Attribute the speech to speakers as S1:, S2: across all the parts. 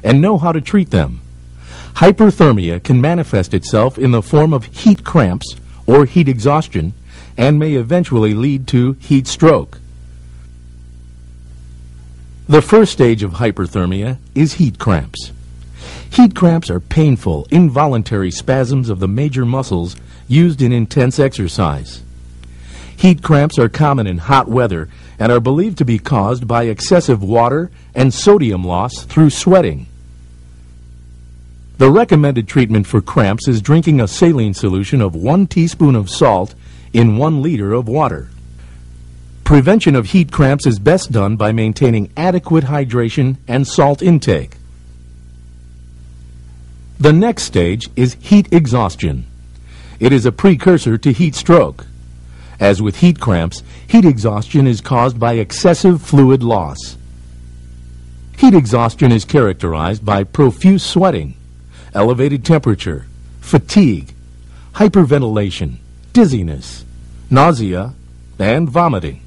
S1: and know how to treat them. Hyperthermia can manifest itself in the form of heat cramps or heat exhaustion and may eventually lead to heat stroke. The first stage of hyperthermia is heat cramps. Heat cramps are painful, involuntary spasms of the major muscles used in intense exercise. Heat cramps are common in hot weather and are believed to be caused by excessive water and sodium loss through sweating. The recommended treatment for cramps is drinking a saline solution of 1 teaspoon of salt in 1 liter of water. Prevention of heat cramps is best done by maintaining adequate hydration and salt intake. The next stage is heat exhaustion. It is a precursor to heat stroke. As with heat cramps, heat exhaustion is caused by excessive fluid loss. Heat exhaustion is characterized by profuse sweating, elevated temperature, fatigue, hyperventilation, dizziness, nausea, and vomiting.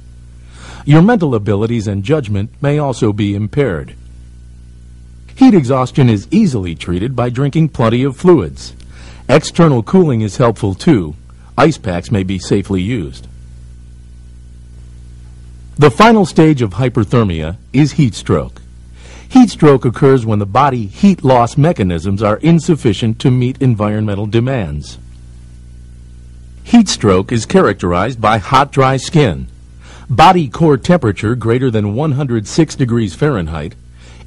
S1: Your mental abilities and judgment may also be impaired. Heat exhaustion is easily treated by drinking plenty of fluids. External cooling is helpful too. Ice packs may be safely used. The final stage of hyperthermia is heat stroke. Heat stroke occurs when the body heat loss mechanisms are insufficient to meet environmental demands. Heat stroke is characterized by hot, dry skin, body core temperature greater than 106 degrees Fahrenheit,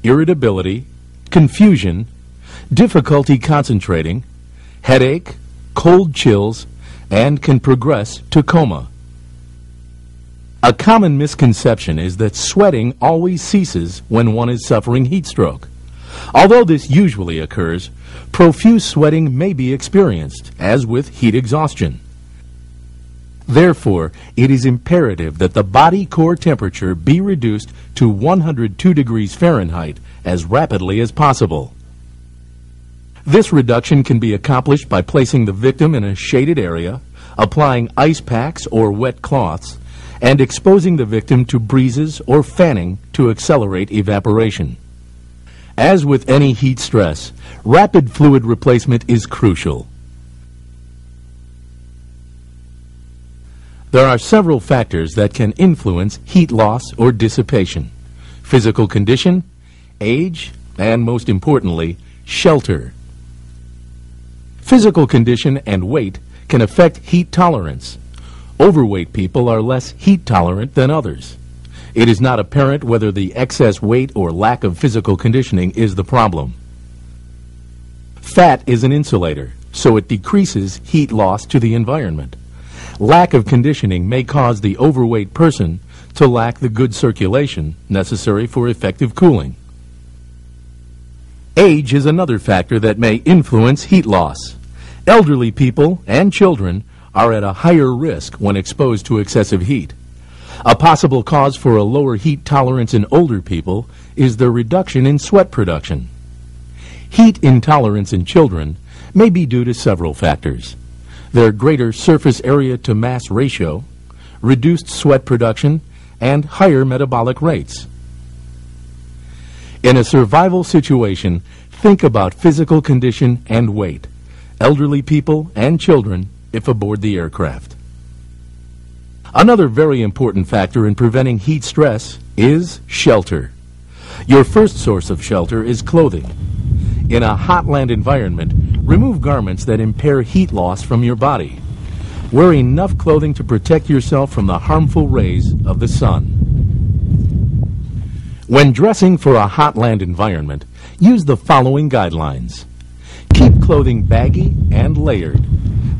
S1: irritability, confusion, difficulty concentrating, headache, cold chills, and can progress to coma. A common misconception is that sweating always ceases when one is suffering heat stroke. Although this usually occurs, profuse sweating may be experienced, as with heat exhaustion. Therefore, it is imperative that the body core temperature be reduced to 102 degrees Fahrenheit as rapidly as possible. This reduction can be accomplished by placing the victim in a shaded area, applying ice packs or wet cloths, and exposing the victim to breezes or fanning to accelerate evaporation. As with any heat stress, rapid fluid replacement is crucial. There are several factors that can influence heat loss or dissipation: physical condition, age, and most importantly, shelter. Physical condition and weight can affect heat tolerance. Overweight people are less heat tolerant than others. It is not apparent whether the excess weight or lack of physical conditioning is the problem. Fat is an insulator, so it decreases heat loss to the environment. Lack of conditioning may cause the overweight person to lack the good circulation necessary for effective cooling. Age is another factor that may influence heat loss. Elderly people and children are at a higher risk when exposed to excessive heat. A possible cause for a lower heat tolerance in older people is the reduction in sweat production. Heat intolerance in children may be due to several factors: their greater surface area to mass ratio, reduced sweat production, and higher metabolic rates. In a survival situation, think about physical condition and weight, elderly people and children if aboard the aircraft. Another very important factor in preventing heat stress is shelter. Your first source of shelter is clothing. In a hot land environment, remove garments that impair heat loss from your body. Wear enough clothing to protect yourself from the harmful rays of the sun. When dressing for a hot land environment, use the following guidelines. Keep clothing baggy and layered.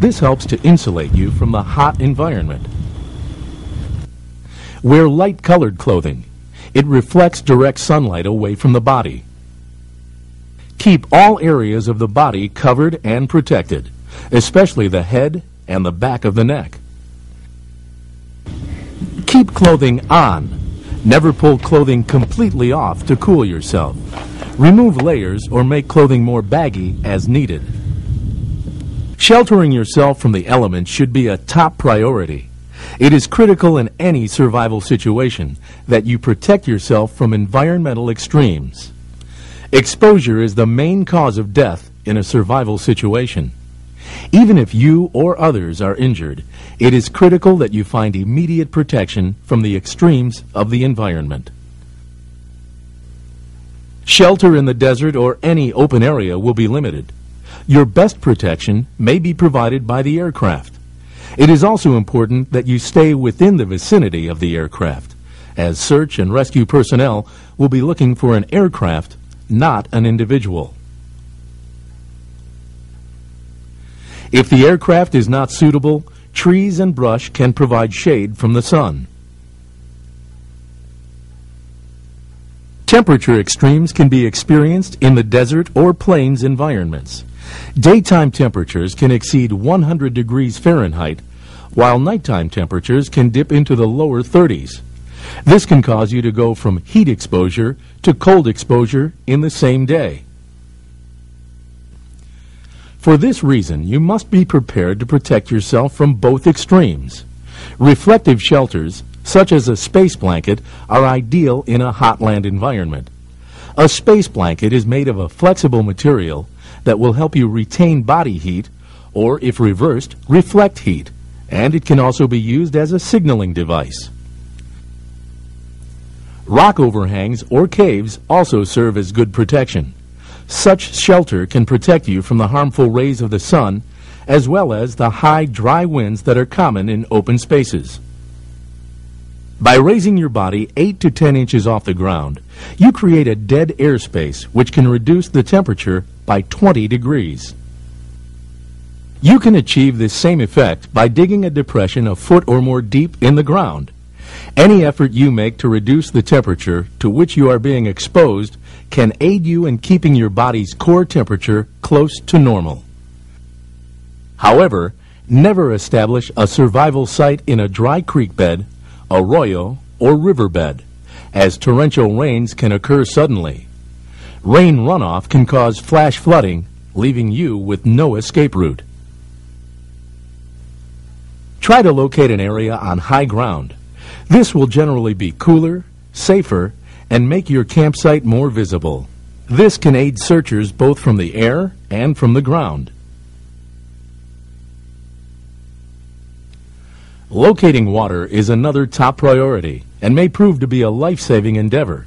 S1: This helps to insulate you from the hot environment. Wear light-colored clothing. It reflects direct sunlight away from the body. Keep all areas of the body covered and protected, especially the head and the back of the neck. Keep clothing on. Never pull clothing completely off to cool yourself. Remove layers or make clothing more baggy as needed. Sheltering yourself from the elements should be a top priority. It is critical in any survival situation that you protect yourself from environmental extremes. Exposure is the main cause of death in a survival situation. Even if you or others are injured, it is critical that you find immediate protection from the extremes of the environment. Shelter in the desert or any open area will be limited. Your best protection may be provided by the aircraft. It is also important that you stay within the vicinity of the aircraft, as search and rescue personnel will be looking for an aircraft, not an individual. If the aircraft is not suitable, trees and brush can provide shade from the sun. Temperature extremes can be experienced in the desert or plains environments. Daytime temperatures can exceed 100 degrees Fahrenheit, while nighttime temperatures can dip into the lower 30s. This can cause you to go from heat exposure to cold exposure in the same day. For this reason, you must be prepared to protect yourself from both extremes. Reflective shelters, such as a space blanket, are ideal in a hot land environment. A space blanket is made of a flexible material that will help you retain body heat, or if reversed, reflect heat, and it can also be used as a signaling device. Rock overhangs or caves also serve as good protection. Such shelter can protect you from the harmful rays of the sun, as well as the high, dry winds that are common in open spaces. By raising your body 8 to 10 inches off the ground, you create a dead airspace which can reduce the temperature by 20 degrees. You can achieve this same effect by digging a depression a foot or more deep in the ground. Any effort you make to reduce the temperature to which you are being exposed can aid you in keeping your body's core temperature close to normal. However, never establish a survival site in a dry creek bed, arroyo, or riverbed, as torrential rains can occur suddenly. Rain runoff can cause flash flooding, leaving you with no escape route. Try to locate an area on high ground. This will generally be cooler, safer, and make your campsite more visible. This can aid searchers both from the air and from the ground. Locating water is another top priority and may prove to be a life-saving endeavor.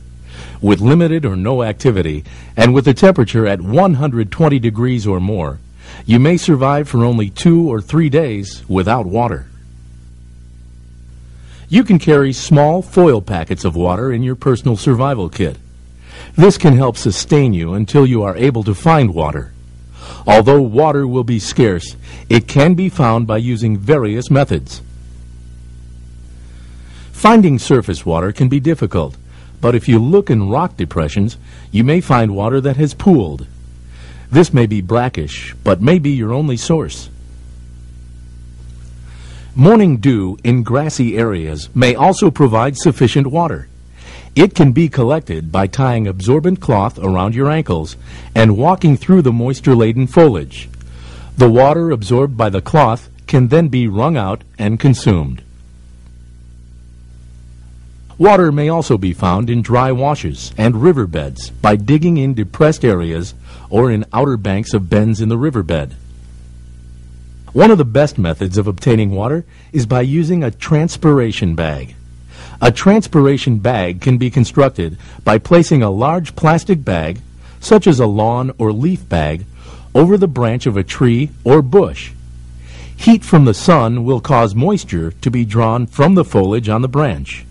S1: With limited or no activity, and with the temperature at 120 degrees or more, you may survive for only 2 or 3 days without water. You can carry small foil packets of water in your personal survival kit. This can help sustain you until you are able to find water. Although water will be scarce, it can be found by using various methods. Finding surface water can be difficult, but if you look in rock depressions, you may find water that has pooled. This may be brackish, but may be your only source. Morning dew in grassy areas may also provide sufficient water. It can be collected by tying absorbent cloth around your ankles and walking through the moisture-laden foliage. The water absorbed by the cloth can then be wrung out and consumed. Water may also be found in dry washes and riverbeds by digging in depressed areas or in outer banks of bends in the riverbed. One of the best methods of obtaining water is by using a transpiration bag. A transpiration bag can be constructed by placing a large plastic bag, such as a lawn or leaf bag, over the branch of a tree or bush. Heat from the sun will cause moisture to be drawn from the foliage on the branch.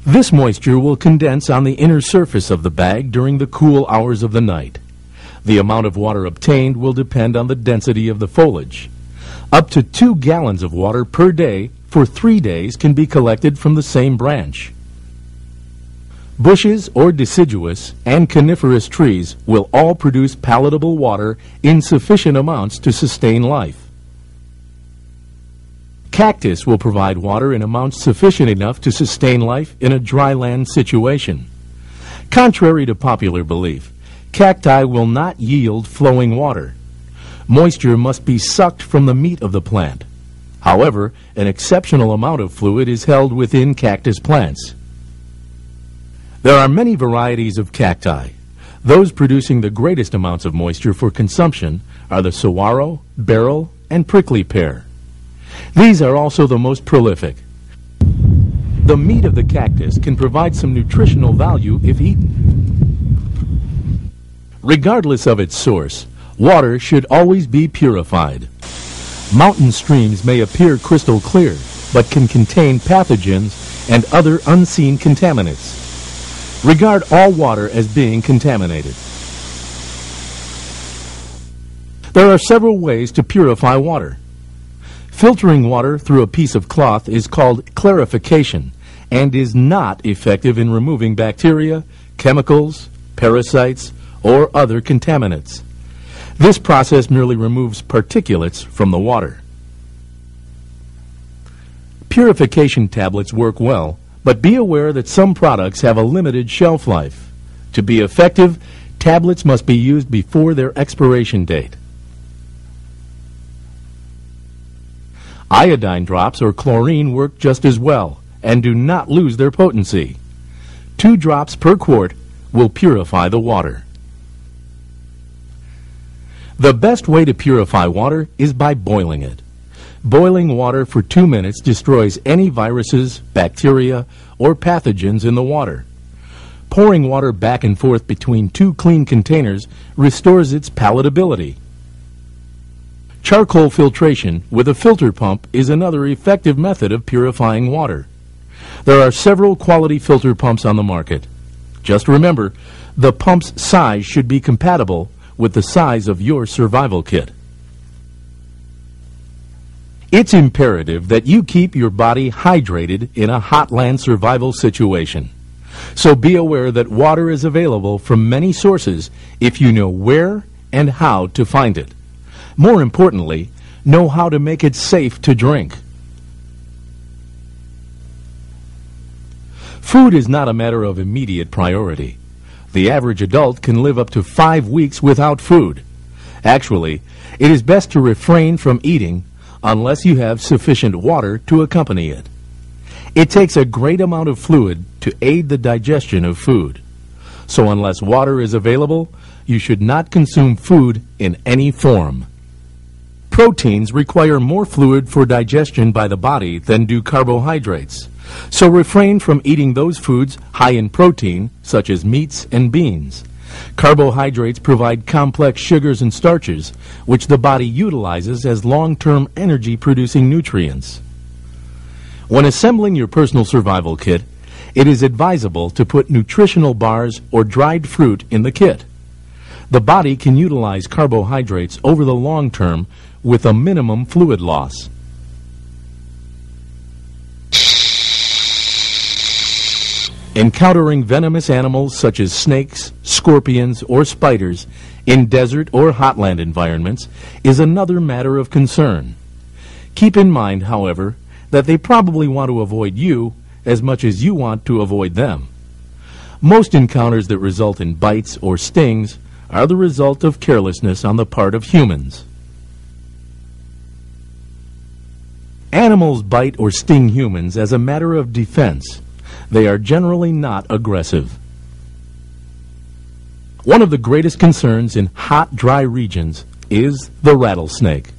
S1: This moisture will condense on the inner surface of the bag during the cool hours of the night. The amount of water obtained will depend on the density of the foliage. Up to 2 gallons of water per day for 3 days can be collected from the same branch. Bushes or deciduous and coniferous trees will all produce palatable water in sufficient amounts to sustain life. Cactus will provide water in amounts sufficient enough to sustain life in a dry land situation. Contrary to popular belief, cacti will not yield flowing water. Moisture must be sucked from the meat of the plant. However, an exceptional amount of fluid is held within cactus plants. There are many varieties of cacti. Those producing the greatest amounts of moisture for consumption are the saguaro, beryl, and prickly pear. These are also the most prolific. The meat of the cactus can provide some nutritional value if eaten. Regardless of its source, water should always be purified. Mountain streams may appear crystal clear, but can contain pathogens and other unseen contaminants. Regard all water as being contaminated. There are several ways to purify water. Filtering water through a piece of cloth is called clarification and is not effective in removing bacteria, chemicals, parasites, or other contaminants. This process merely removes particulates from the water. Purification tablets work well, but be aware that some products have a limited shelf life. To be effective, tablets must be used before their expiration date. Iodine drops or chlorine work just as well and do not lose their potency. 2 drops per quart will purify the water. The best way to purify water is by boiling it. Boiling water for 2 minutes destroys any viruses, bacteria, or pathogens in the water. Pouring water back and forth between 2 clean containers restores its palatability. Charcoal filtration with a filter pump is another effective method of purifying water. There are several quality filter pumps on the market. Just remember, the pump's size should be compatible with the size of your survival kit. It's imperative that you keep your body hydrated in a hot land survival situation. So be aware that water is available from many sources if you know where and how to find it. More importantly, know how to make it safe to drink. Food is not a matter of immediate priority. The average adult can live up to 5 weeks without food. Actually, it is best to refrain from eating unless you have sufficient water to accompany it. It takes a great amount of fluid to aid the digestion of food. So unless water is available, you should not consume food in any form. Proteins require more fluid for digestion by the body than do carbohydrates. So refrain from eating those foods high in protein, such as meats and beans. Carbohydrates provide complex sugars and starches, which the body utilizes as long-term energy-producing nutrients. When assembling your personal survival kit, it is advisable to put nutritional bars or dried fruit in the kit. The body can utilize carbohydrates over the long term with a minimum fluid loss. Encountering venomous animals such as snakes, scorpions, or spiders in desert or hotland environments is another matter of concern. Keep in mind, however, that they probably want to avoid you as much as you want to avoid them. Most encounters that result in bites or stings are the result of carelessness on the part of humans. Animals bite or sting humans as a matter of defense. They are generally not aggressive. One of the greatest concerns in hot, dry regions is the rattlesnake.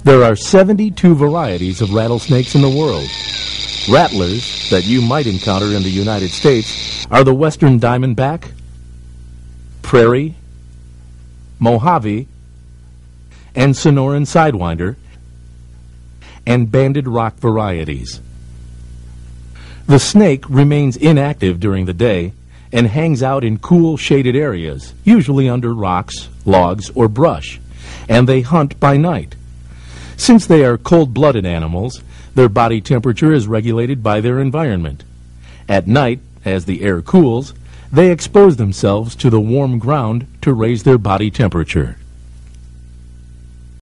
S1: There are 72 varieties of rattlesnakes in the world. Rattlers that you might encounter in the United States are the western diamondback, prairie, Mojave, and Sonoran sidewinder, and banded rock varieties. The snake remains inactive during the day and hangs out in cool, shaded areas, usually under rocks, logs, or brush, and they hunt by night. Since they are cold-blooded animals, their body temperature is regulated by their environment. At night, as the air cools, they expose themselves to the warm ground to raise their body temperature.